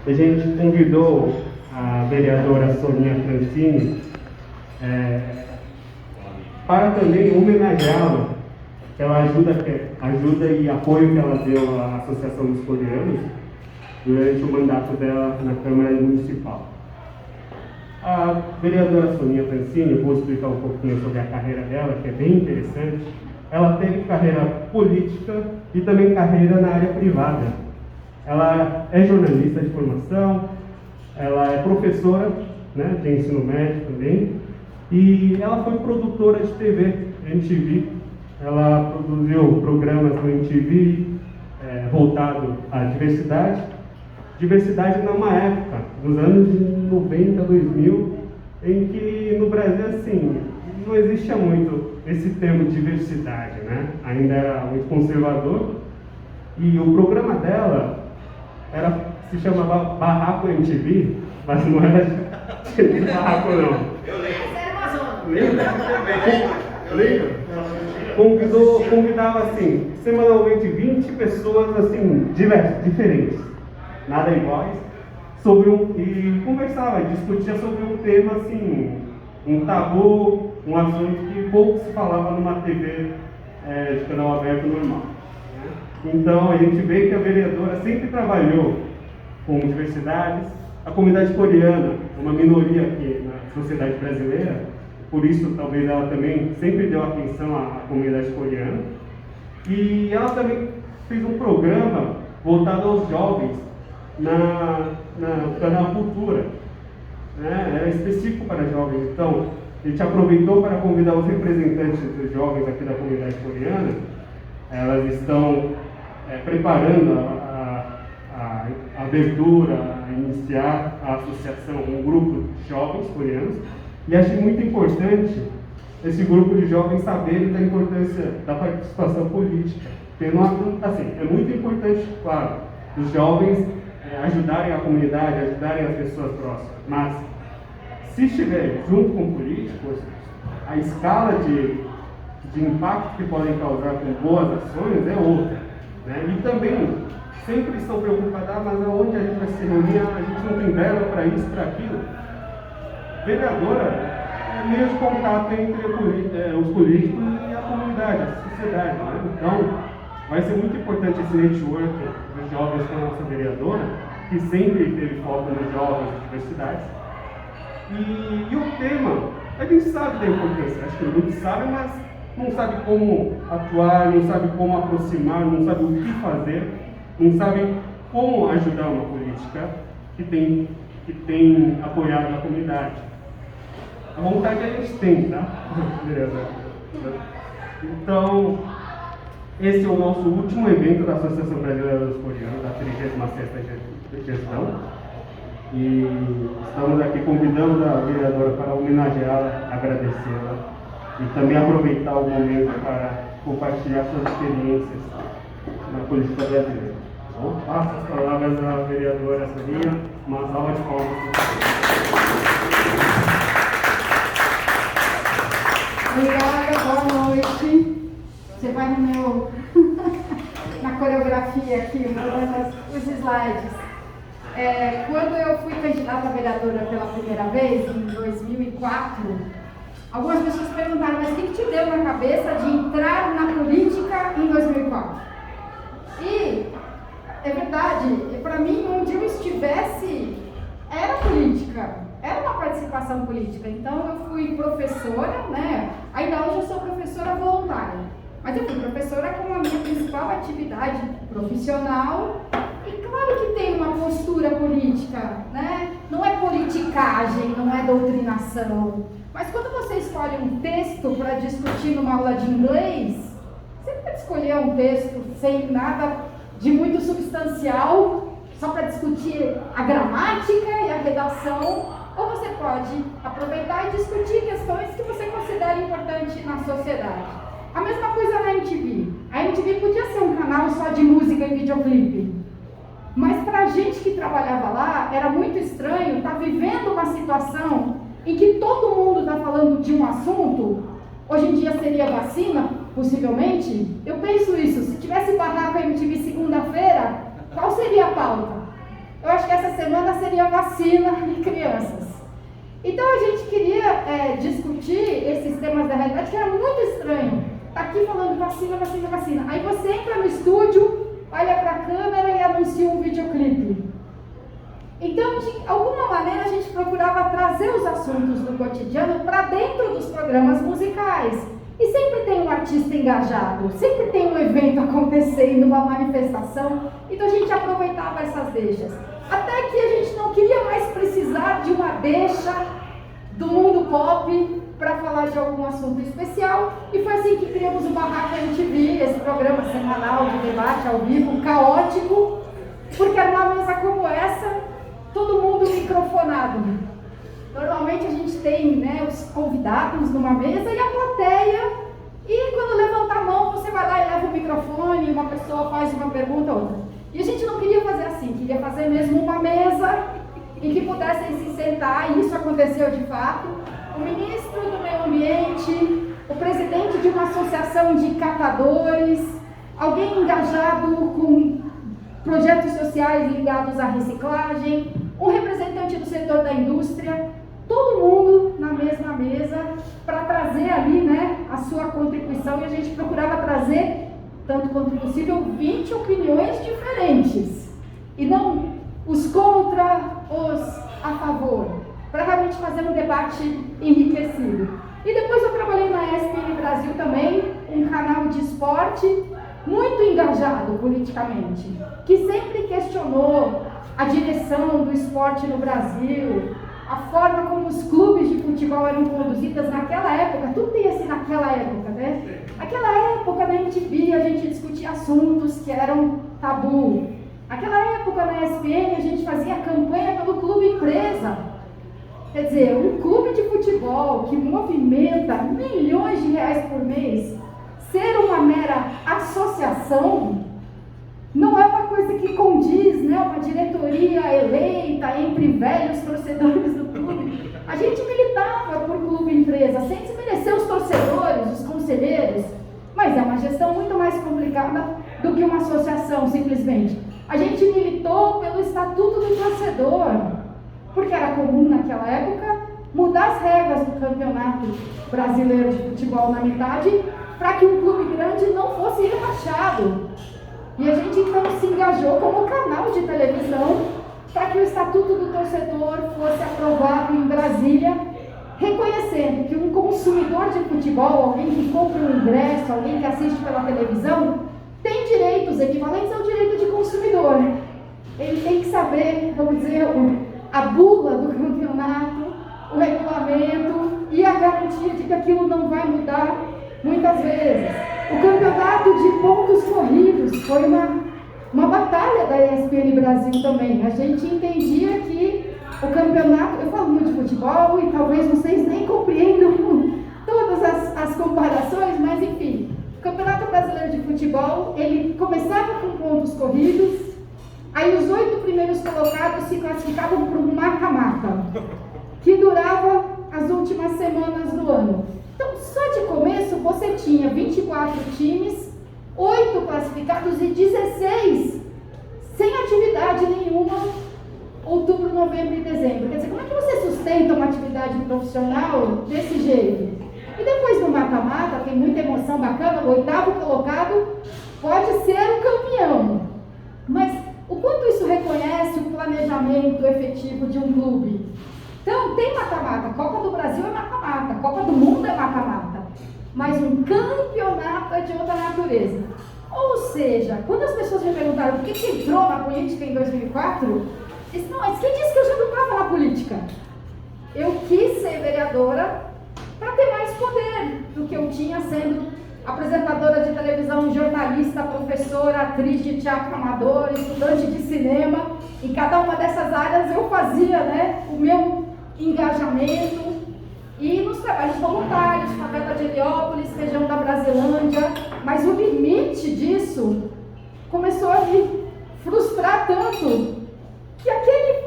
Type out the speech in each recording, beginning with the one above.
a gente convidou a vereadora Soninha Francini para também homenageá-la pela ajuda e apoio que ela deu à Associação dos Coreanos durante o mandato dela na Câmara Municipal. A vereadora Soninha Francini, eu vou explicar um pouquinho sobre a carreira dela, que é bem interessante. Ela teve carreira política e também carreira na área privada. Ela é jornalista de formação, ela é professora, né, de ensino médio também, e ela foi produtora de TV, MTV. Ela produziu programas no MTV voltado à diversidade numa época, nos anos de 90, 2000, em que no Brasil, assim, não existia muito esse termo diversidade, né? Ainda era muito conservador, e o programa dela se chamava Barraco MTV, mas não era de barraco, não. Eu lembro. Lembra? Convidava, assim, semanalmente 20 pessoas, assim, diversas, diferentes, nada iguais, e conversava, discutia sobre um tema, assim, um tabu, um assunto que pouco se falava numa TV de canal aberto normal. Né? Então, a gente vê que a vereadora sempre trabalhou com diversidades. A comunidade coreana é uma minoria aqui na sociedade brasileira, por isso talvez ela também sempre deu atenção à comunidade coreana. E ela também fez um programa voltado aos jovens no canal Cultura, né? Era específico para jovens. Então, a gente aproveitou para convidar os representantes dos jovens aqui da comunidade coreana. Elas estão preparando a abertura, a iniciar a associação, um grupo de jovens coreanos. E achei muito importante esse grupo de jovens saberem da importância da participação política. Porque, assim, é muito importante, claro, os jovens ajudarem a comunidade, ajudarem as pessoas próximas. Mas, se estiver junto com políticos, a escala de impacto que podem causar com boas ações é outra. Né? E também sempre estão preocupados, mas aonde a gente vai se reunir? A gente não tem verba para isso, para aquilo. Vereadora é meio de contato entre os políticos e a comunidade, a sociedade. Né? Então, vai ser muito importante esse network dos jovens com a nossa vereadora, que sempre teve foco nos jovens e diversidades. E o tema, a gente sabe da importância, acho que muitos sabem, mas não sabe como atuar, não sabe como aproximar, não sabe o que fazer, não sabe como ajudar uma política que tem apoiado a comunidade. A vontade a gente tem, tá? Beleza. Então, esse é o nosso último evento da Associação Brasileira dos Coreanos, da 36ª gestão. E estamos aqui convidando a vereadora para homenageá-la, agradecê-la e também aproveitar o momento para compartilhar suas experiências na política brasileira. Então, passo as palavras à vereadora Soninha, uma salva de palmas. Obrigada, boa noite. Você vai no meu na coreografia aqui, mudando os slides. Quando eu fui candidata a vereadora pela primeira vez, em 2004, algumas pessoas perguntaram, mas o que te deu na cabeça de entrar na política em 2004? E é verdade, para mim, onde eu estivesse, era política. Era uma participação política, então eu fui professora, né? Ainda hoje eu sou professora voluntária, mas eu fui professora como a minha principal atividade profissional. E claro que tem uma postura política, né? Não é politicagem, não é doutrinação, mas quando você escolhe um texto para discutir numa aula de inglês, você pode escolher um texto sem nada de muito substancial, só para discutir a gramática e a redação. Ou você pode aproveitar e discutir questões que você considera importantes na sociedade. A mesma coisa na MTV. A MTV podia ser um canal só de música e videoclipe. Mas para a gente que trabalhava lá, era muito estranho estar vivendo uma situação em que todo mundo está falando de um assunto. Hoje em dia seria vacina, possivelmente. Eu penso isso. Se tivesse barraco MTV segunda-feira, qual seria a pauta? eu acho que essa semana seria vacina e crianças. Então a gente queria discutir esses temas da realidade, que era muito estranho. Tá aqui falando vacina, vacina, vacina. Aí você entra no estúdio, olha para a câmera e anuncia um videoclipe. Então, de alguma maneira, a gente procurava trazer os assuntos do cotidiano para dentro dos programas musicais. E sempre tem um artista engajado, sempre tem um evento acontecendo, uma manifestação. Então a gente aproveitava essas deixas. Até que a gente não queria mais precisar de uma deixa do mundo pop para falar de algum assunto especial. E foi assim que criamos o Barraca MTV, esse programa semanal de debate ao vivo, caótico, porque era uma mesa como essa, todo mundo microfonado. Normalmente a gente tem, né, os convidados numa mesa e a plateia, e quando levanta a mão você vai lá e leva o microfone, uma pessoa faz uma pergunta ou outra. E a gente não queria fazer assim, queria fazer mesmo uma mesa em que pudessem se sentar, e isso aconteceu de fato. O ministro do Meio Ambiente, o presidente de uma associação de catadores, alguém engajado com projetos sociais ligados à reciclagem, um representante do setor da indústria, todo mundo na mesma mesa para trazer ali, né, a sua contribuição, e a gente procurava trazer, tanto quanto possível, 20 opiniões diferentes, e não os contra, os a favor, para realmente fazer um debate enriquecido. E depois eu trabalhei na ESPN Brasil também, um canal de esporte muito engajado politicamente, que sempre questionou a direção do esporte no Brasil, a forma como os clubes de futebol eram conduzidos naquela época. Tudo tem esse naquela época, né? Naquela época na MTV a gente discutia assuntos que eram tabu. Naquela época na ESPN a gente fazia campanha pelo clube empresa. Quer dizer, um clube de futebol que movimenta milhões de reais por mês, ser uma mera associação, não é uma coisa que condiz, né, uma diretoria eleita entre velhos torcedores do clube. A gente militava por clube empresa, sem desmerecer os torcedores, os conselheiros, mas é uma gestão muito mais complicada do que uma associação, simplesmente. A gente militou pelo Estatuto do Torcedor, porque era comum naquela época mudar as regras do Campeonato Brasileiro de Futebol na metade, para que um clube grande não fosse rebaixado. E a gente então se engajou como canal de televisão para que o Estatuto do Torcedor fosse aprovado em Brasília, reconhecendo que um consumidor de futebol, alguém que compra um ingresso, alguém que assiste pela televisão, tem direitos equivalentes ao direito de consumidor. Ele tem que saber, vamos dizer, a bula do campeonato, o regulamento e a garantia de que aquilo não vai mudar muitas vezes. O campeonato de pontos corridos foi uma batalha da ESPN Brasil também. A gente entendia que o campeonato, eu falo muito de futebol e talvez vocês nem compreendam todas as comparações, mas enfim, o Campeonato Brasileiro de Futebol, ele começava com pontos corridos, aí os 8 primeiros colocados se classificavam para um mata-mata, que durava as últimas semanas do ano. Então, só de começo, você tinha 24 times, 8 classificados e 16 sem atividade nenhuma, outubro, novembro e dezembro. Quer dizer, como é que você sustenta uma atividade profissional desse jeito? E depois no mata-mata, tem muita emoção bacana, o 8º colocado pode ser o campeão. Mas o quanto isso reconhece o planejamento efetivo de um clube? Então, tem mata-mata, Copa do Brasil é mata-mata, Copa do Mundo é mata-mata, mas um campeonato é de outra natureza. Ou seja, quando as pessoas me perguntaram por que você entrou na política em 2004, eu disse, não, mas quem disse que eu já não estava na política? Eu quis ser vereadora para ter mais poder do que eu tinha sendo apresentadora de televisão, jornalista, professora, atriz de teatro amador, estudante de cinema. Em cada uma dessas áreas eu fazia, né, o meu engajamento, e nos trabalhos voluntários, favela de Heliópolis, região da Brasilândia, mas o limite disso começou a me frustrar tanto que aquele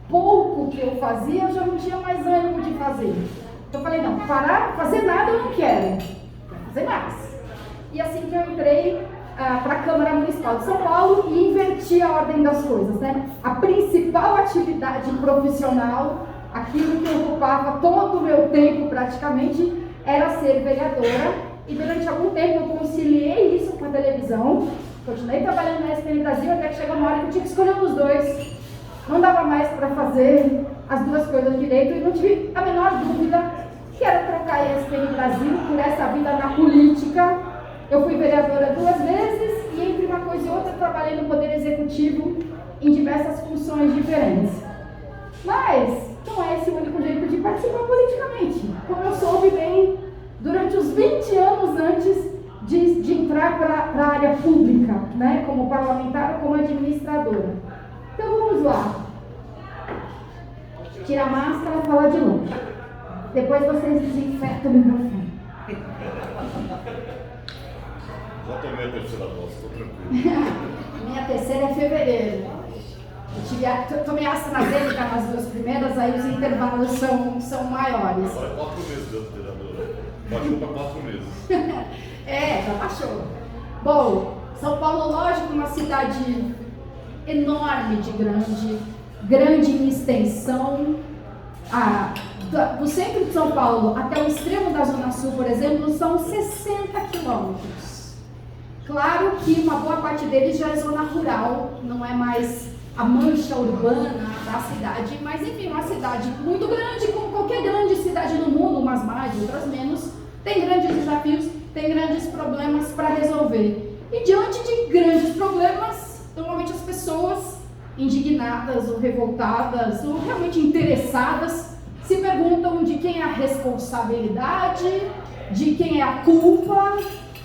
pouco que eu fazia eu já não tinha mais ânimo de fazer. Então eu falei, não, parar, fazer nada eu não quero fazer mais. E assim que eu entrei para a Câmara Municipal de São Paulo e inverti a ordem das coisas, né? A principal atividade profissional, aquilo que ocupava todo o meu tempo praticamente, era ser vereadora. E durante algum tempo eu conciliei isso com a televisão, continuei trabalhando na SPN Brasil, até que chegou uma hora que eu tinha que escolher um dos dois. Não dava mais para fazer as duas coisas direito e não tive a menor dúvida que era trocar a SPN Brasil por essa vida na política. Eu fui vereadora 2 vezes e entre uma coisa e outra trabalhei no Poder Executivo em diversas funções diferentes. Mas não é esse o único jeito de participar politicamente. Como eu soube bem durante os 20 anos antes de entrar para a área pública, né, como parlamentar ou como administradora. Então vamos lá. Tira a máscara e fala de novo. Depois vocês desinfetam o microfone. Já tomei a terceira dose, estou tranquilo. Minha terceira é fevereiro. Eu tomei a AstraZeneca nas 2 primeiras, aí os intervalos são maiores. Agora é 4 meses, vereadora. Baixou para 4 meses. Já baixou. Bom, São Paulo, lógico, uma cidade enorme de grande em extensão. Do centro de São Paulo até o extremo da Zona Sul, por exemplo, são 60 quilômetros. Claro que uma boa parte deles já é zona rural, não é mais a mancha urbana da cidade, mas enfim, uma cidade muito grande, como qualquer grande cidade no mundo, umas mais, outras menos, tem grandes desafios, tem grandes problemas para resolver. E diante de grandes problemas, normalmente as pessoas indignadas ou revoltadas ou realmente interessadas se perguntam de quem é a responsabilidade, de quem é a culpa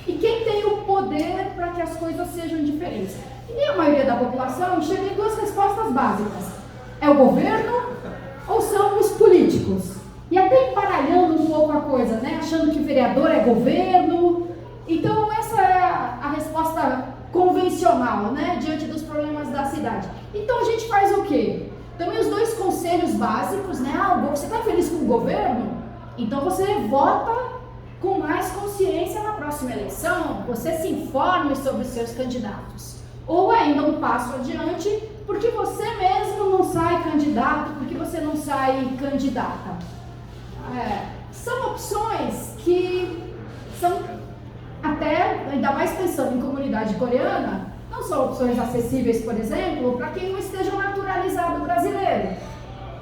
e quem tem o poder para que as coisas sejam diferentes. E a maioria da população chega em 2 respostas básicas: é o governo ou são os políticos? E até embaralhando um pouco a coisa, né? Achando que vereador é governo. Então essa é a resposta convencional, né? Diante dos problemas da cidade. Então a gente faz o quê? Também os 2 conselhos básicos, né? Você está feliz com o governo? Então você vota com mais consciência na próxima eleição, você se informe sobre os seus candidatos. Ou ainda um passo adiante, porque você mesmo não sai candidato, porque você não sai candidata. São opções que são, até, ainda mais pensando em comunidade coreana, não são opções acessíveis, por exemplo, para quem não esteja naturalizado brasileiro.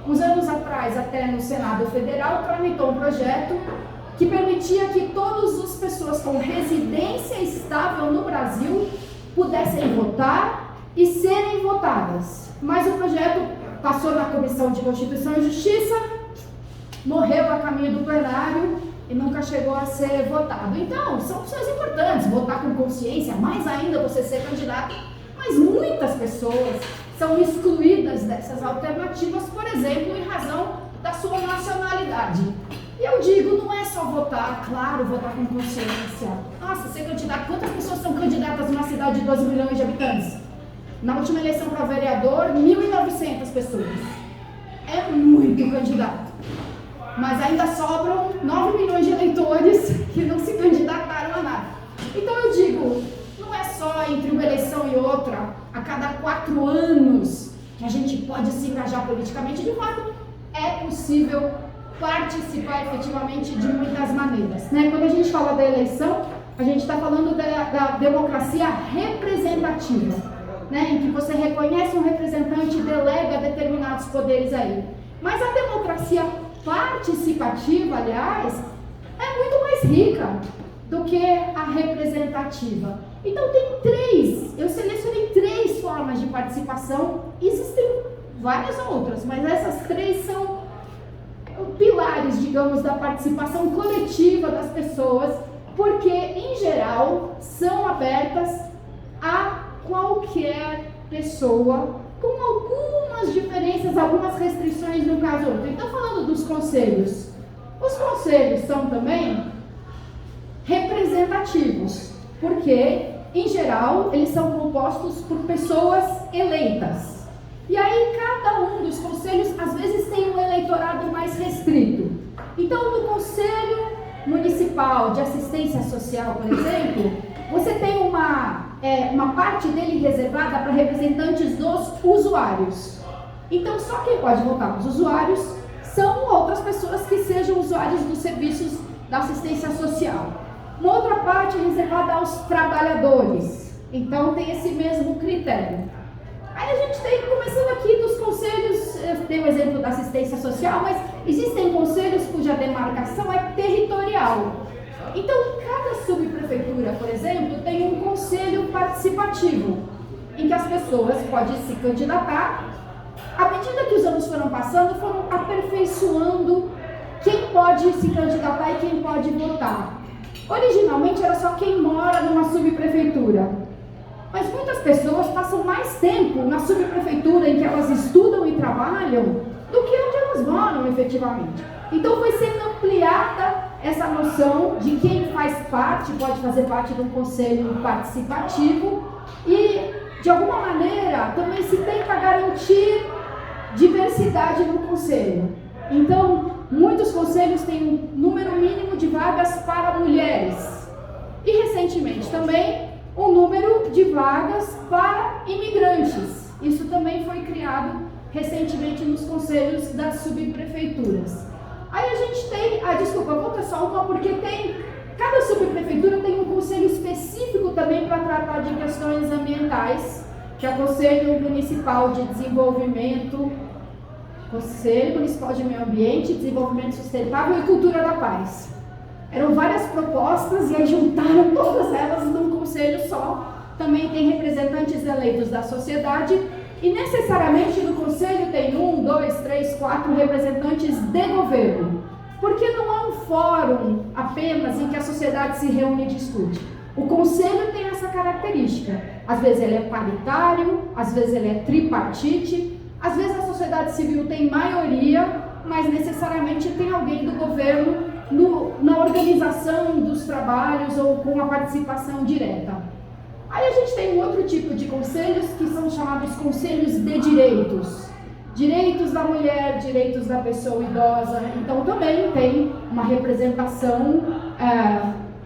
Uns anos atrás, até no Senado Federal, tramitou um projeto que permitia que todas as pessoas com residência estável no Brasil pudessem votar e serem votadas. Mas o projeto passou na Comissão de Constituição e Justiça, morreu a caminho do plenário e nunca chegou a ser votado. Então, são opções importantes, votar com consciência, mais ainda você ser candidato, mas muitas pessoas são excluídas dessas alternativas, por exemplo, em razão da sua nacionalidade. E eu digo, não é só votar, claro, votar com consciência. Nossa, ser candidato, quantas pessoas são candidatas numa cidade de 12 milhões de habitantes? Na última eleição para vereador, 1.900 pessoas. É muito candidato. Mas ainda sobram 9 milhões de eleitores que não se candidataram a nada. Então eu digo, não é só entre uma eleição e outra, a cada 4 anos, que a gente pode se engajar politicamente. De fato, é possível participar efetivamente de muitas maneiras, né? Quando a gente fala da eleição, a gente está falando da democracia representativa, né? Em que você reconhece um representante e delega determinados poderes aí. Mas a democracia participativa, aliás, é muito mais rica do que a representativa. Então eu selecionei 3 formas de participação, existem várias outras, mas essas 3 são pilares, digamos, da participação coletiva das pessoas, porque, em geral, são abertas a qualquer pessoa, com algumas diferenças, algumas restrições no caso ou outro. Então, falando dos conselhos, os conselhos são também representativos, porque, em geral, eles são compostos por pessoas eleitas. E aí, cada um dos conselhos, às vezes, tem um eleitorado mais restrito. Então, no Conselho Municipal de Assistência Social, por exemplo, você tem uma parte dele reservada para representantes dos usuários. Então, só quem pode votar, os usuários, são outras pessoas que sejam usuários dos serviços da assistência social. Uma outra parte é reservada aos trabalhadores. Então, tem esse mesmo critério. Aí a gente tem, começando aqui dos conselhos, tem o exemplo da assistência social, mas existem conselhos cuja demarcação é territorial. Então, cada subprefeitura, por exemplo, tem um conselho participativo, em que as pessoas podem se candidatar. À medida que os anos foram passando, foram aperfeiçoando quem pode se candidatar e quem pode votar. Originalmente era só quem mora numa subprefeitura, mas muitas pessoas passam mais tempo na subprefeitura em que elas estudam e trabalham do que onde elas moram efetivamente. Então foi sendo ampliada essa noção de quem faz parte, pode fazer parte de um conselho participativo e, de alguma maneira, também se tenta garantir diversidade no conselho. Então, muitos conselhos têm um número mínimo de vagas para mulheres e, recentemente, também um número de vagas para imigrantes. Isso também foi criado recentemente nos conselhos das subprefeituras. Aí a gente tem, desculpa, vou ter só uma, porque cada subprefeitura tem um conselho específico também para tratar de questões ambientais, que é o Conselho Municipal de Desenvolvimento, Conselho Municipal de Meio Ambiente, Desenvolvimento Sustentável e Cultura da Paz. Eram várias propostas e aí juntaram todas elas num conselho só. Também tem representantes eleitos da sociedade e necessariamente no conselho tem 1, 2, 3, 4 representantes de governo. Porque não é um fórum apenas em que a sociedade se reúne e discute. O conselho tem essa característica. Às vezes ele é paritário, às vezes ele é tripartite, às vezes a sociedade civil tem maioria, mas necessariamente tem alguém do governo na organização dos trabalhos ou com a participação direta. Aí a gente tem um outro tipo de conselhos que são chamados conselhos de direitos. Direitos da mulher, direitos da pessoa idosa. Então também tem uma representação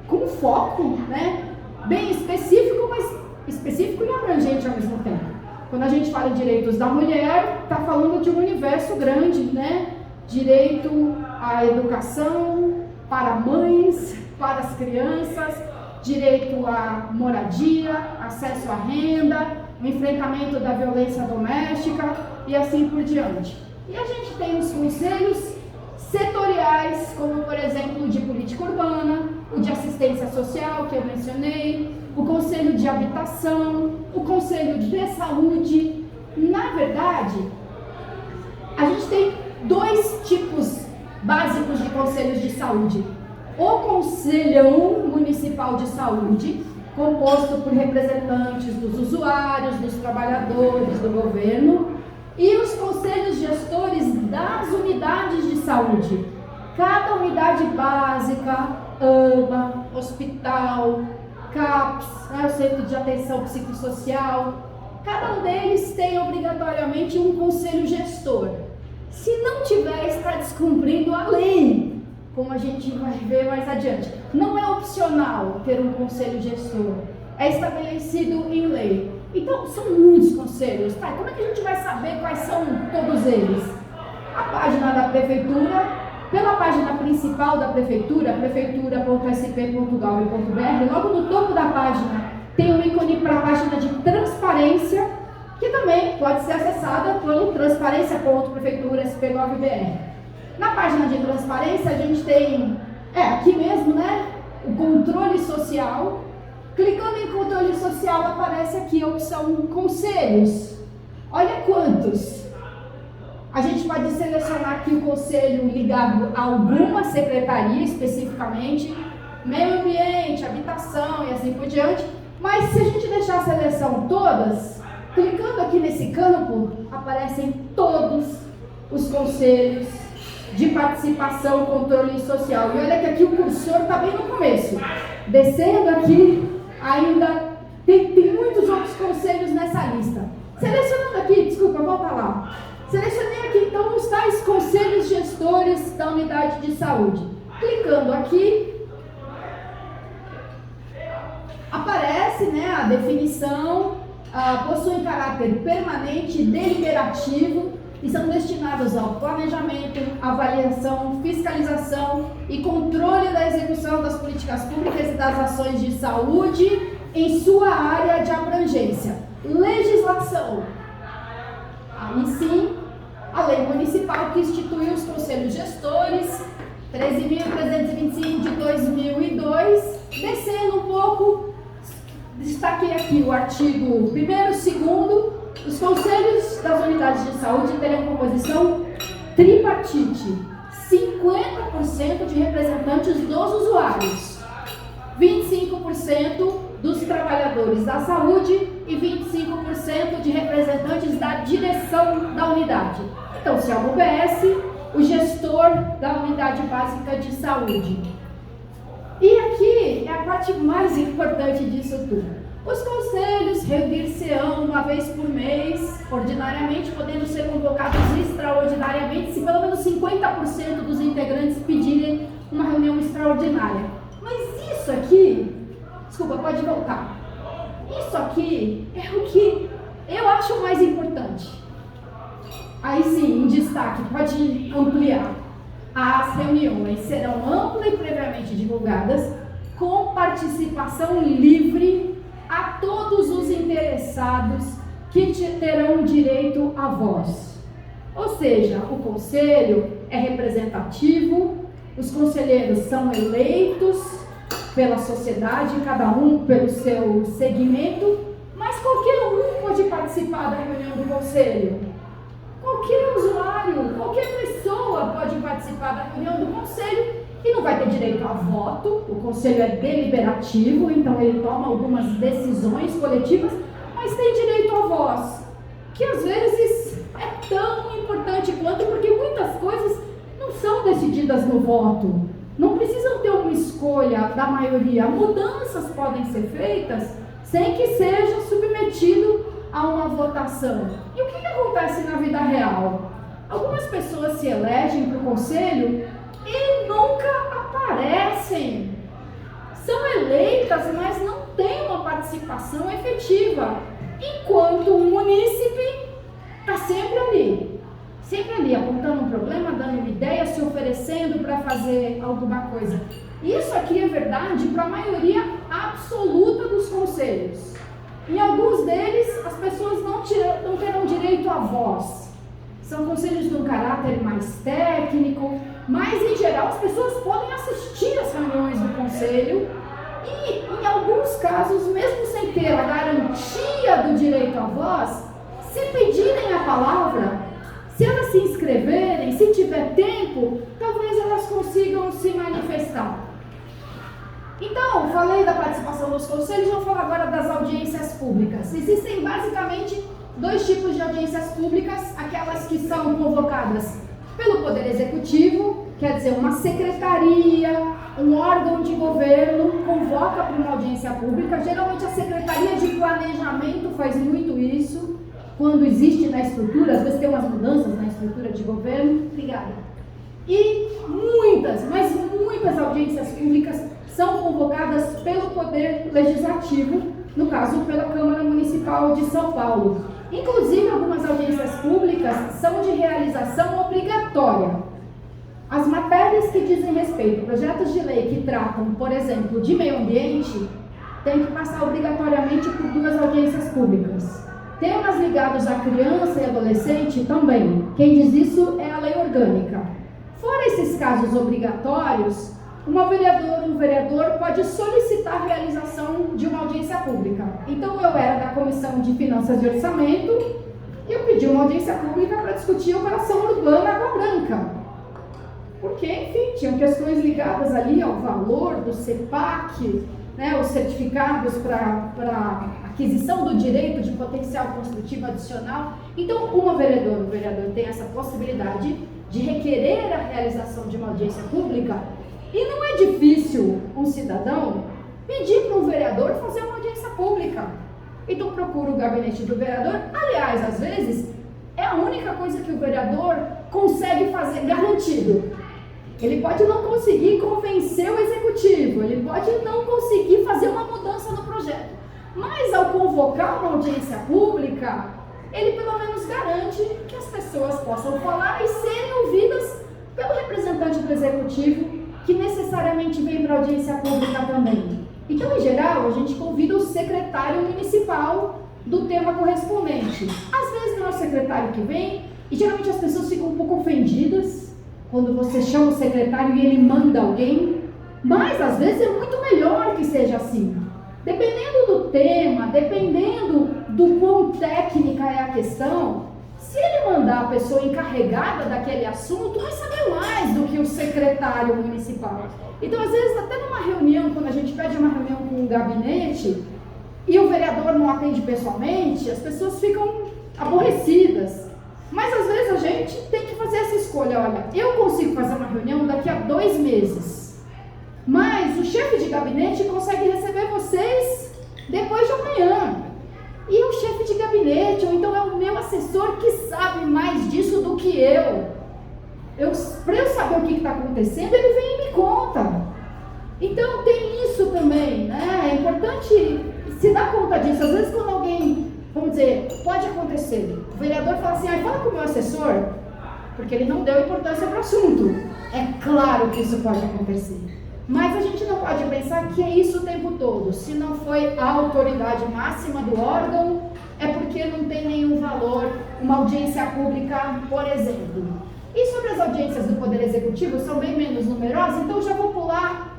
com foco, né, bem específico, mas específico e abrangente ao mesmo tempo. Quando a gente fala em direitos da mulher, está falando de um universo grande, né? Direito à educação para mães, para as crianças, direito à moradia, acesso à renda, o enfrentamento da violência doméstica e assim por diante. E a gente tem os conselhos setoriais, como por exemplo o de política urbana, o de assistência social, que eu mencionei, o conselho de habitação, o conselho de saúde. Na verdade, a gente tem dois tipos básicos de conselhos de saúde. O Conselhão Municipal de Saúde, composto por representantes dos usuários, dos trabalhadores, do governo, e os conselhos gestores das unidades de saúde. Cada unidade básica, AMA, hospital, CAPS, o Centro de Atenção Psicossocial, cada um deles tem obrigatoriamente um conselho gestor. Se não tiver, está descumprindo a lei, como a gente vai ver mais adiante. Não é opcional ter um conselho gestor, é estabelecido em lei. Então, são muitos conselhos, tá? Como é que a gente vai saber quais são todos eles? A página da prefeitura, pela página principal da prefeitura, prefeitura.sp.gov.br, logo no topo da página tem um ícone para a página de transparência, que também pode ser acessada pelo transparência.prefeitura.sp.gov.br. Na página de transparência a gente tem, aqui mesmo, né, o controle social. Clicando em controle social aparece aqui a opção conselhos. Olha quantos. A gente pode selecionar aqui o conselho ligado a alguma secretaria especificamente, meio ambiente, habitação e assim por diante. Mas se a gente deixar a seleção todas, clicando aqui nesse campo, aparecem todos os conselhos de participação, controle social. E olha que aqui o cursor está bem no começo. Descendo aqui, ainda tem muitos outros conselhos nessa lista. Selecionando aqui, desculpa, volta lá. Selecionei aqui então os tais conselhos gestores da unidade de saúde. Clicando aqui, aparece, né, a definição, possui caráter permanente, deliberativo, e são destinados ao planejamento, avaliação, fiscalização e controle da execução das políticas públicas e das ações de saúde em sua área de abrangência. Legislação. Aí sim, a lei municipal que instituiu os conselhos gestores, 13.325 de 2002, descendo um pouco, destaquei aqui o artigo 1º, 2º, os conselhos das unidades de saúde terão composição tripartite, 50% de representantes dos usuários, 25% dos trabalhadores da saúde e 25% de representantes da direção da unidade. Então, se é o UBS, o gestor da unidade básica de saúde. E aqui é a parte mais importante disso tudo. Os conselhos reunir-se-ão uma vez por mês, ordinariamente, podendo ser convocados extraordinariamente, se pelo menos 50% dos integrantes pedirem uma reunião extraordinária. Mas isso aqui, desculpa, pode voltar. Isso aqui é o que eu acho mais importante. Aí sim, em destaque, pode ampliar. As reuniões serão ampla e previamente divulgadas, com participação livre a todos os interessados que terão direito à voz. Ou seja, o conselho é representativo, os conselheiros são eleitos pela sociedade, cada um pelo seu segmento, mas qualquer um pode participar da reunião do conselho. Qualquer usuário, qualquer pessoa pode participar da reunião do conselho e não vai ter direito a voto. O conselho é deliberativo, então ele toma algumas decisões coletivas, mas tem direito à voz, que às vezes é tão importante quanto, porque muitas coisas não são decididas no voto. Não precisam ter uma escolha da maioria. Mudanças podem ser feitas sem que seja submetido a uma votação. E o que acontece na vida real? Algumas pessoas se elegem para o conselho e nunca aparecem. São eleitas, mas não têm uma participação efetiva. Enquanto o munícipe está sempre ali, apontando um problema, dando uma ideia, se oferecendo para fazer alguma coisa. Isso aqui é verdade para a maioria absoluta dos conselhos. Em alguns deles, as pessoas não terão direito à voz. São conselhos de um caráter mais técnico, mas, em geral, as pessoas podem assistir às reuniões do conselho e, em alguns casos, mesmo sem ter a garantia do direito à voz, se pedirem a palavra, se elas se inscreverem, se tiver tempo, talvez elas consigam se manifestar. Então, falei da participação dos conselhos, vou falar agora das audiências públicas. Existem basicamente dois tipos de audiências públicas, aquelas que são convocadas pelo Poder Executivo, quer dizer, uma secretaria, um órgão de governo convoca para uma audiência pública. Geralmente a Secretaria de Planejamento faz muito isso, quando existe na estrutura, às vezes tem umas mudanças na estrutura de governo. Obrigada. E muitas, mas muitas audiências públicas são convocadas pelo Poder Legislativo, no caso pela Câmara Municipal de São Paulo. Inclusive, algumas audiências públicas são de realização obrigatória. As matérias que dizem respeito, projetos de lei que tratam, por exemplo, de meio ambiente, têm que passar obrigatoriamente por 2 audiências públicas. Temas ligados à criança e adolescente também. Quem diz isso é a lei orgânica. Fora esses casos obrigatórios, um vereador pode solicitar a realização de uma audiência pública. Então, eu era da Comissão de Finanças e Orçamento e eu pedi uma audiência pública para discutir a operação urbana Água Branca. Porque, enfim, tinham questões ligadas ali ao valor do CEPAC, né, os certificados para aquisição do direito de potencial construtivo adicional. Então, o vereador tem essa possibilidade de requerer a realização de uma audiência pública. E não é difícil um cidadão pedir para um vereador fazer uma audiência pública. Então procura o gabinete do vereador. Aliás, às vezes, é a única coisa que o vereador consegue fazer garantido. Ele pode não conseguir convencer o executivo, ele pode não conseguir fazer uma mudança no projeto. Mas ao convocar uma audiência pública, ele pelo menos garante que as pessoas possam falar e serem ouvidas pelo representante do executivo, que necessariamente vem para a audiência pública também. Então, em geral, a gente convida o secretário municipal do tema correspondente. Às vezes não é o secretário que vem, e geralmente as pessoas ficam um pouco ofendidas quando você chama o secretário e ele manda alguém, mas às vezes é muito melhor que seja assim. Dependendo do tema, dependendo do quão técnica é a questão, se ele mandar a pessoa encarregada daquele assunto, vai saber mais do que o secretário municipal. Então, às vezes, até numa reunião, quando a gente pede uma reunião com um gabinete e o vereador não atende pessoalmente, as pessoas ficam aborrecidas. Mas, às vezes, a gente tem que fazer essa escolha. Olha, eu consigo fazer uma reunião daqui a 2 meses, mas o chefe de gabinete consegue receber vocês depois de amanhã. E o chefe de gabinete, ou então é o meu assessor que sabe mais disso do que eu. Para eu saber o que está acontecendo, ele vem e me conta. Então tem isso também, né? É importante se dar conta disso. Às vezes quando alguém, vamos dizer, pode acontecer, o vereador fala assim, fala com o meu assessor, porque ele não deu importância para o assunto. É claro que isso pode acontecer. Mas a gente não pode pensar que é isso o tempo todo. Se não foi a autoridade máxima do órgão, é porque não tem nenhum valor uma audiência pública, por exemplo. E sobre as audiências do Poder Executivo, são bem menos numerosas, então já vou pular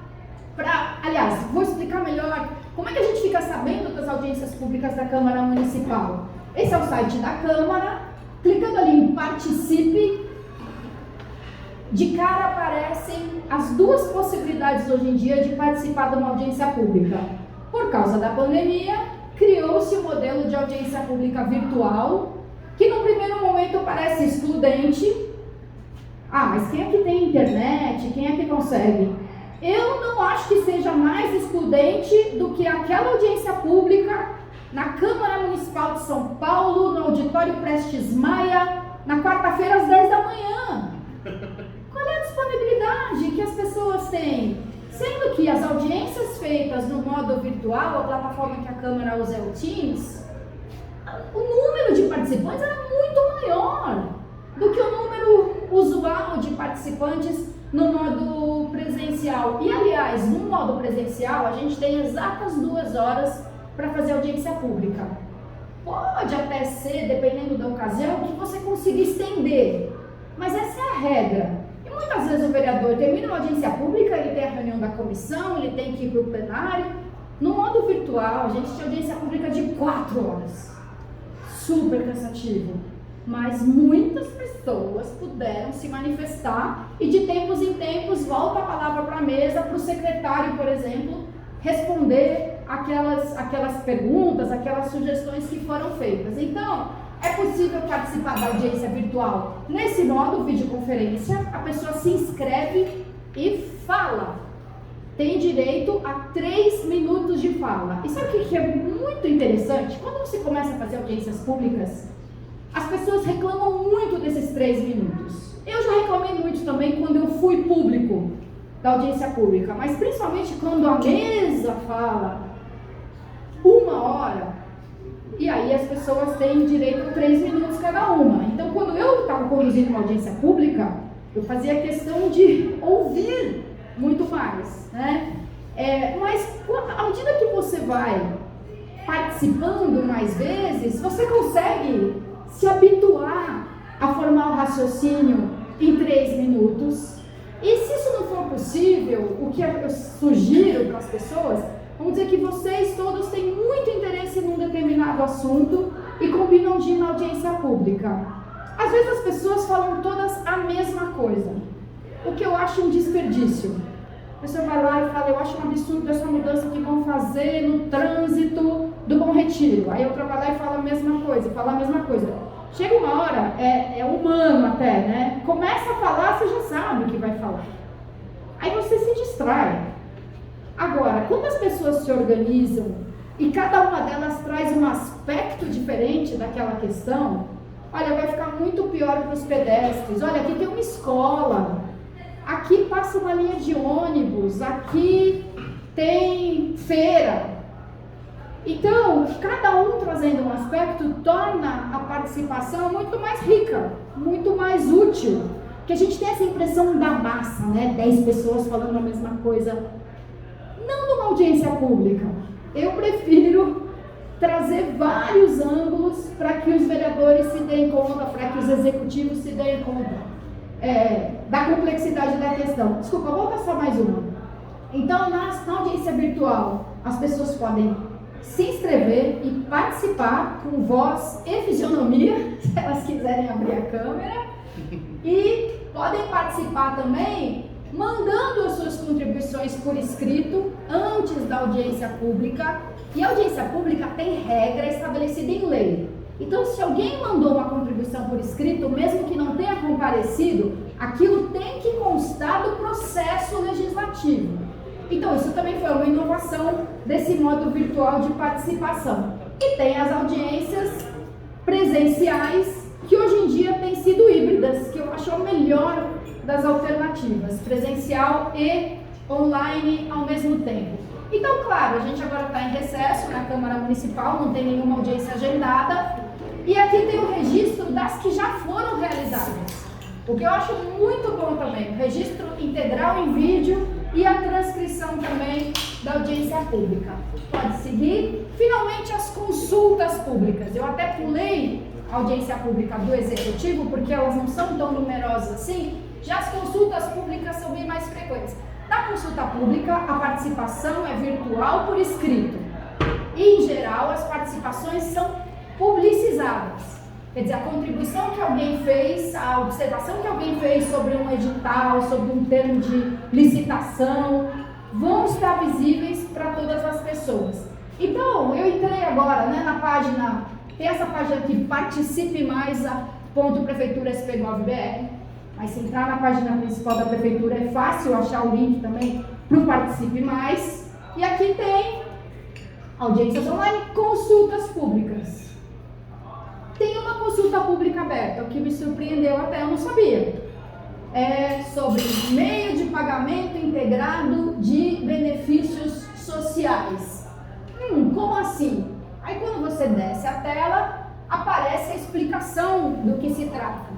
para... Aliás, vou explicar melhor como é que a gente fica sabendo das audiências públicas da Câmara Municipal. Esse é o site da Câmara. Clicando ali em Participe, de cara aparecem as 2 possibilidades hoje em dia de participar de uma audiência pública. Por causa da pandemia, criou-se o modelo de audiência pública virtual, que no primeiro momento parece excludente. Mas quem é que tem internet? Quem é que consegue? Eu não acho que seja mais excludente do que aquela audiência pública na Câmara Municipal de São Paulo, no Auditório Prestes Maia, na quarta-feira às 10 da manhã. Qual é a disponibilidade que as pessoas têm? Sendo que as audiências feitas no modo virtual, a plataforma que a Câmara usa é o Teams, o número de participantes era muito maior do que o número usual de participantes no modo presencial. E, aliás, no modo presencial, a gente tem exatas 2 horas para fazer audiência pública. Pode até ser, dependendo da ocasião, que você consiga estender, mas essa é a regra. E muitas vezes o vereador termina uma audiência pública, ele tem a reunião da comissão, ele tem que ir para o plenário. No modo virtual, a gente tinha audiência pública de 4 horas. Super cansativo. Mas muitas pessoas puderam se manifestar e de tempos em tempos volta a palavra para a mesa para o secretário, por exemplo, responder aquelas perguntas, aquelas sugestões que foram feitas. Então, é possível participar da audiência virtual nesse modo, videoconferência, a pessoa se inscreve e fala. Tem direito a 3 minutos de fala. E sabe o que é muito interessante? Quando você começa a fazer audiências públicas, as pessoas reclamam muito desses 3 minutos. Eu já reclamei muito também quando eu fui público da audiência pública, mas principalmente quando a mesa fala 1 hora, e aí as pessoas têm direito a 3 minutos cada uma. Então, quando eu estava conduzindo uma audiência pública, eu fazia questão de ouvir muito mais, né? Mas à medida que você vai participando mais vezes, você consegue se habituar a formar um raciocínio em 3 minutos. E se isso não for possível, o que eu sugiro para as pessoas, vamos dizer que vocês todos têm muito interesse num determinado assunto e combinam de ir na audiência pública. Às vezes as pessoas falam todas a mesma coisa, o que eu acho um desperdício. A pessoa vai lá e fala, eu acho um absurdo essa mudança que vão fazer no trânsito do Bom Retiro. Aí outra vai lá e fala a mesma coisa, Chega uma hora, é humano até, né? Começa a falar, você já sabe o que vai falar. Aí você se distrai. Agora, quando as pessoas se organizam e cada uma delas traz um aspecto diferente daquela questão, olha, vai ficar muito pior para os pedestres. Olha, aqui tem uma escola, aqui passa uma linha de ônibus, aqui tem feira. Então, cada um trazendo um aspecto torna a participação muito mais rica, muito mais útil. Porque a gente tem essa impressão da massa, né? 10 pessoas falando a mesma coisa. Não numa audiência pública. Eu prefiro trazer vários ângulos para que os vereadores se deem conta, para que os executivos se deem conta da complexidade da questão. Desculpa, vou passar mais uma. Então, na audiência virtual, as pessoas podem se inscrever e participar com voz e fisionomia, se elas quiserem abrir a câmera, e podem participar também mandando as suas contribuições por escrito antes da audiência pública. E a audiência pública tem regra estabelecida em lei. Então, se alguém mandou uma contribuição por escrito, mesmo que não tenha comparecido, aquilo tem que constar do processo legislativo. Então, isso também foi uma inovação desse modo virtual de participação. E tem as audiências presenciais, que hoje em dia têm sido híbridas, que eu acho a melhor das alternativas, presencial e online ao mesmo tempo. Então, claro, a gente agora está em recesso na Câmara Municipal, não tem nenhuma audiência agendada, e aqui tem o registro das que já foram realizadas. O que eu acho muito bom também, o registro integral em vídeo e a transcrição também da audiência pública. Pode seguir. Finalmente, as consultas públicas. Eu até pulei a audiência pública do Executivo, porque elas não são tão numerosas assim. Já as consultas públicas são bem mais frequentes. Na consulta pública, a participação é virtual por escrito. E, em geral, as participações são publicizadas. Quer dizer, a contribuição que alguém fez, a observação que alguém fez sobre um edital, sobre um termo de licitação, vão estar visíveis para todas as pessoas. Então, eu entrei agora, né, na página, tem essa página aqui, participe mais, .prefeitura.sp.gov.br, mas se entrar na página principal da Prefeitura é fácil achar o link também para o Participe Mais. E aqui tem audiências online, consultas públicas. Tem uma consulta pública aberta, o que me surpreendeu até, eu não sabia. É sobre meio de pagamento integrado de benefícios sociais. Como assim? Aí quando você desce a tela, aparece a explicação do que se trata.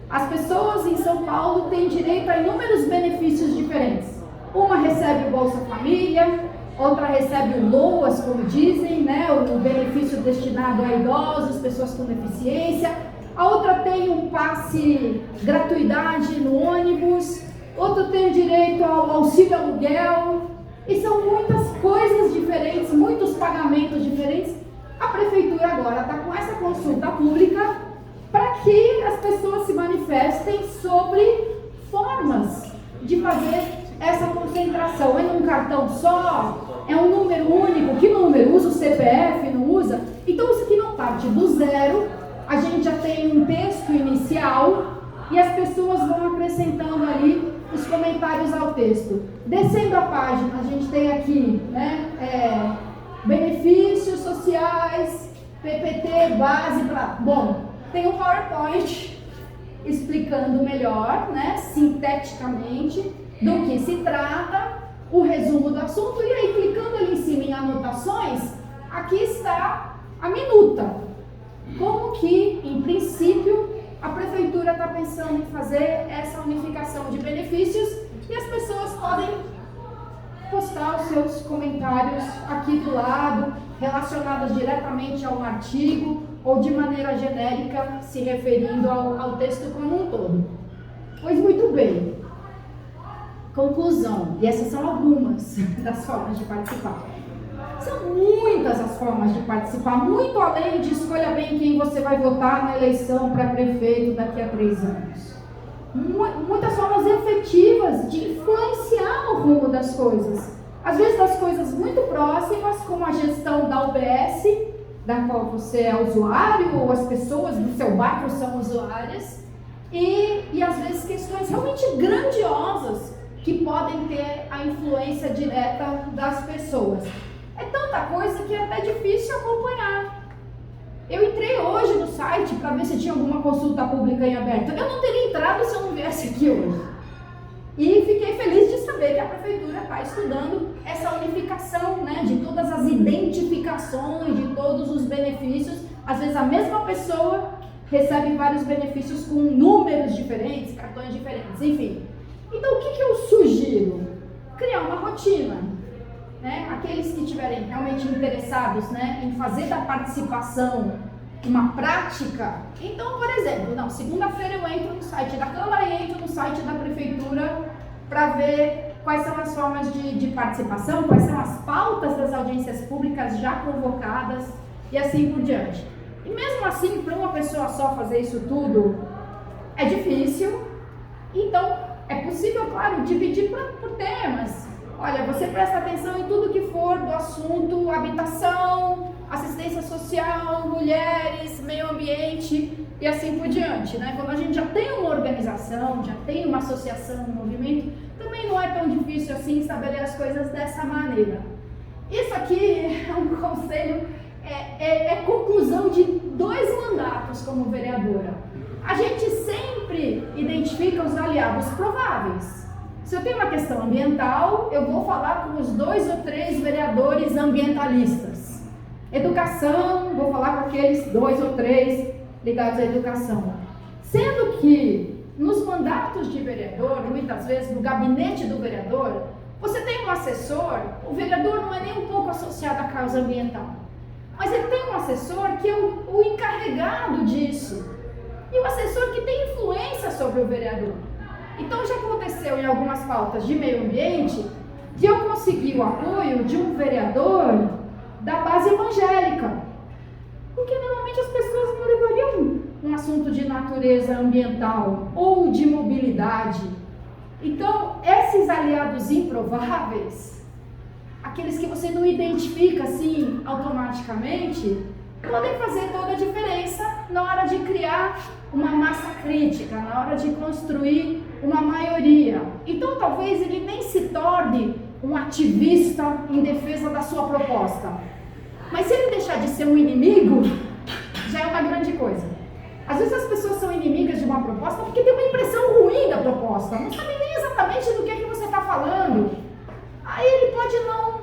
As pessoas em São Paulo têm direito a inúmeros benefícios diferentes. Uma recebe o Bolsa Família, outra recebe o LOAS, como dizem, né, o benefício destinado a idosos, pessoas com deficiência. A outra tem um passe gratuidade no ônibus, outra tem direito ao auxílio aluguel. E são muitas coisas diferentes, muitos pagamentos diferentes. A Prefeitura agora está com essa consulta pública para que as pessoas se manifestem sobre formas de fazer essa concentração. É num cartão só? É um número único? Que número? Usa o CPF? Não usa? Então isso aqui não parte do zero. A gente já tem um texto inicial e as pessoas vão acrescentando ali os comentários ao texto. Descendo a página, a gente tem aqui, né, benefícios sociais, PPT, base para... Bom, tem um PowerPoint explicando melhor, né, sinteticamente, do que se trata, o resumo do assunto, e aí clicando ali em cima em anotações, aqui está a minuta. Como que, em princípio, a Prefeitura está pensando em fazer essa unificação de benefícios e as pessoas podem postar os seus comentários aqui do lado, relacionados diretamente a um artigo ou de maneira genérica, se referindo ao texto como um todo. Pois muito bem. Conclusão, e essas são algumas das formas de participar. São muitas as formas de participar, muito além de escolha bem quem você vai votar na eleição para prefeito daqui a 3 anos. Muitas formas efetivas de influenciar o rumo das coisas. Às vezes das coisas muito próximas, como a gestão da UBS, da qual você é usuário, ou as pessoas do seu bairro são usuárias, e às vezes questões realmente grandiosas que podem ter a influência direta das pessoas. É tanta coisa que é até difícil acompanhar. Eu entrei hoje no site para ver se tinha alguma consulta pública em aberto. Eu não teria entrado se eu não viesse aqui hoje. E fiquei feliz de saber perceber que a prefeitura está estudando essa unificação, né, de todas as identificações, de todos os benefícios. Às vezes a mesma pessoa recebe vários benefícios com números diferentes, cartões diferentes, enfim. Então o que eu sugiro? Criar uma rotina, né? Aqueles que estiverem realmente interessados, né, em fazer da participação uma prática. Então, por exemplo, segunda-feira eu entro no site da Câmara e entro no site da Prefeitura para ver quais são as formas de participação, quais são as pautas das audiências públicas já convocadas e assim por diante. E mesmo assim, para uma pessoa só fazer isso tudo, é difícil. Então, é possível, claro, dividir por temas. Olha, você presta atenção em tudo que for do assunto habitação, assistência social, mulheres, meio ambiente e assim por diante, né? Quando a gente já tem uma organização, já tem uma associação, um movimento, também não é tão difícil assim estabelecer as coisas dessa maneira. Isso aqui é um conselho, é conclusão de 2 mandatos como vereadora. A gente sempre identifica os aliados prováveis. Se eu tenho uma questão ambiental, eu vou falar com os 2 ou 3 vereadores ambientalistas. Educação, vou falar com aqueles 2 ou 3 ligados à educação. Sendo que nos mandatos de vereador, muitas vezes no gabinete do vereador, você tem um assessor, o vereador não é nem um pouco associado à causa ambiental, mas ele tem um assessor que é o encarregado disso, e o assessor que tem influência sobre o vereador. Então já aconteceu em algumas pautas de meio ambiente de eu conseguir o apoio de um vereador da base evangélica, porque normalmente as pessoas não levariam um assunto de natureza ambiental ou de mobilidade. Então esses aliados improváveis, aqueles que você não identifica assim automaticamente, podem fazer toda a diferença na hora de criar uma massa crítica, na hora de construir uma maioria. Então talvez ele nem se torne um ativista em defesa da sua proposta, mas se ele deixar de ser um inimigo, já é uma grande coisa. Às vezes as pessoas são inimigas de uma proposta porque tem uma impressão ruim da proposta, não sabem nem exatamente do que você está falando. Aí ele pode não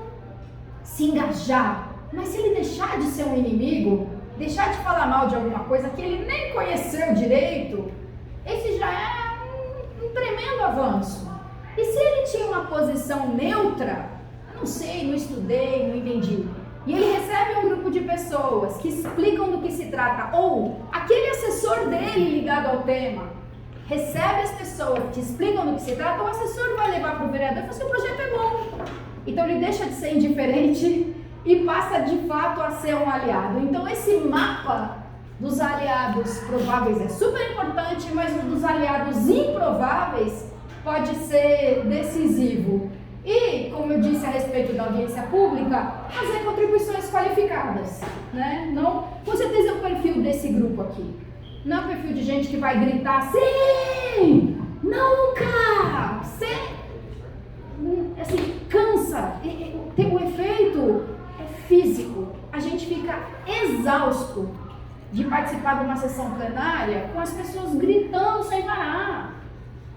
se engajar, mas se ele deixar de ser um inimigo, deixar de falar mal de alguma coisa que ele nem conheceu direito, esse já é um tremendo avanço. E se ele tinha uma posição neutra, não sei, não estudei, não entendi, e ele recebe um grupo de pessoas que explicam do que se trata, ou aquele assessor dele ligado ao tema recebe as pessoas que explicam do que se trata, o assessor vai levar para o vereador e fala assim: o projeto é bom. Então ele deixa de ser indiferente e passa de fato a ser um aliado. Então esse mapa dos aliados prováveis é super importante, mas o dos aliados improváveis pode ser decisivo. E, como eu disse a respeito da audiência pública, fazer contribuições qualificadas, né? Não, com certeza é o perfil desse grupo aqui. Não é o perfil de gente que vai gritar sim, nunca, assim, cansa. Tem um efeito físico. A gente fica exausto de participar de uma sessão plenária com as pessoas gritando sem parar.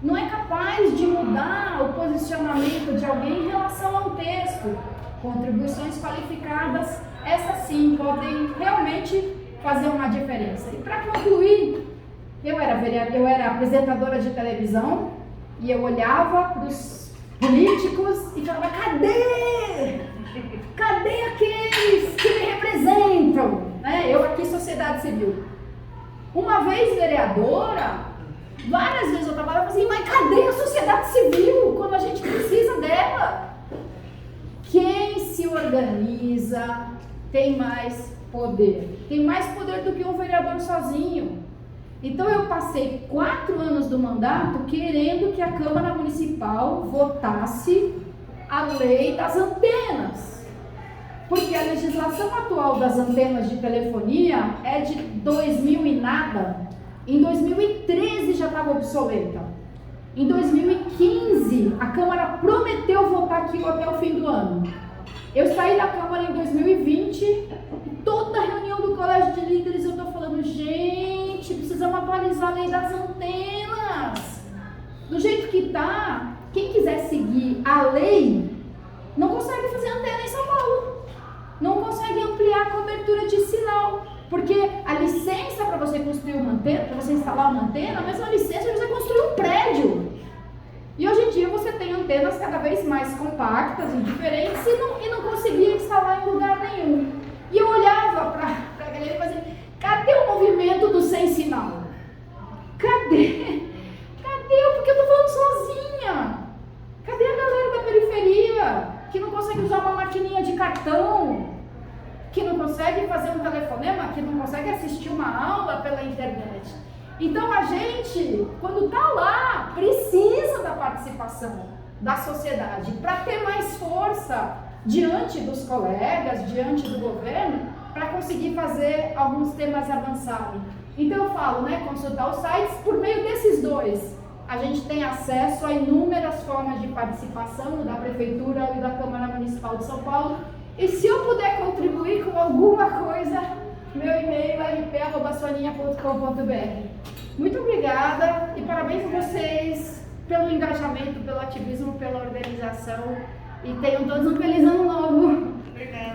Não é capaz de mudar o posicionamento de alguém em relação ao texto. Contribuições qualificadas, essas sim, podem realmente fazer uma diferença. E para concluir, eu era apresentadora de televisão e eu olhava para os políticos e falava: cadê? Cadê aqueles que me representam? Né? Eu aqui, sociedade civil. Uma vez vereadora, várias vezes eu trabalhava assim: mas cadê a sociedade civil quando a gente precisa dela? Quem se organiza tem mais poder. Tem mais poder do que um vereador sozinho. Então eu passei 4 anos do mandato querendo que a Câmara Municipal votasse a lei das antenas. Porque a legislação atual das antenas de telefonia é de 2000 e nada. Em 2013 já estava obsoleta. Em 2015, a Câmara prometeu votar aquilo até o fim do ano. Eu saí da Câmara em 2020 e toda reunião do Colégio de Líderes eu estou falando: gente, precisamos atualizar a lei das antenas. Do jeito que está, quem quiser seguir a lei, não consegue fazer antena em São Paulo. Não consegue ampliar a cobertura de sinal. Porque a licença para você construir uma antena, para você instalar uma antena, mas uma licença para você construir um prédio. E hoje em dia você tem antenas cada vez mais compactas e diferentes e não conseguia instalar em lugar nenhum. E eu olhava para a galera e fazia, cadê o movimento do sem sinal? Cadê? Porque eu tô falando sozinha. Cadê a galera da periferia que não consegue usar uma maquininha de cartão? Que não consegue fazer um telefonema? Que não consegue assistir uma aula pela internet? Então a gente, quando está lá, precisa da participação da sociedade para ter mais força diante dos colegas, diante do governo, para conseguir fazer alguns temas avançarem. Então eu falo, né, consultar os sites, por meio desses dois, a gente tem acesso a inúmeras formas de participação da Prefeitura e da Câmara Municipal de São Paulo. E se eu puder contribuir com alguma coisa, meu e-mail é rp@soaninha.com.br. Muito obrigada e parabéns a vocês pelo engajamento, pelo ativismo, pela organização e tenham todos um feliz ano novo. Obrigado.